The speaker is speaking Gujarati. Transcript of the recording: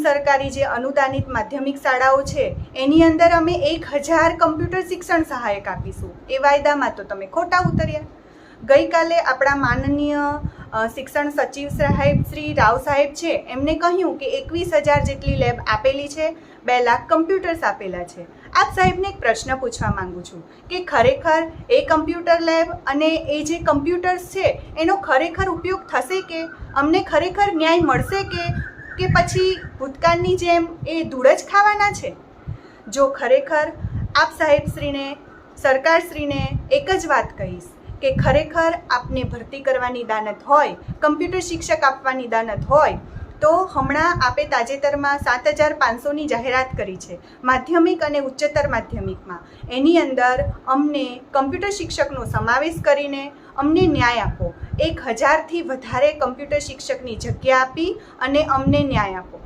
બિનસરકારી જે અનુદાનિત માધ્યમિક શાળાઓ છે એની અંદર અમે 1000 કમ્પ્યુટર શિક્ષણ સહાયક આપીશું, એ વાયદામાં તો તમે ખોટા ઉતર્યા. ગઈકાલે આપણા માનનીય શિક્ષણ સચિવ સાહેબ શ્રી રાવ સાહેબ છે, એમને કહ્યું કે 21,000 જેટલી લેબ આપેલી છે, 2 લાખ કમ્પ્યુટર્સ આપેલા છે. આપ સાહેબને એક પ્રશ્ન પૂછવા માંગુ છું કે ખરેખર એ કમ્પ્યુટર લેબ અને એ જે કમ્પ્યુટર્સ છે એનો ખરેખર ઉપયોગ થશે કે અમને ખરેખર ન્યાય મળશે કે પછી ભૂતકાળની જેમ એ ધૂળ જ ખાવાના છે? જો ખરેખર આપ સાહેબશ્રીને, સરકારશ્રીને એક જ વાત કહીશ કે ખરેખર આપને ભરતી કરવાની દાનત હોય, કમ્પ્યુટર શિક્ષક આપવાની દાનત હોય, તો હમણાં આપે તાજેતરમાં 7,500ની જાહેરાત કરી છે માધ્યમિક અને ઉચ્ચતર માધ્યમિકમાં. એની અંદર અમને કમ્પ્યુટર શિક્ષકનો સમાવેશ કરીને અમને ન્યાય આપો. 1,000થી વધારે કમ્પ્યુટર શિક્ષકની જગ્યા આપી અને અમને ન્યાય આપો.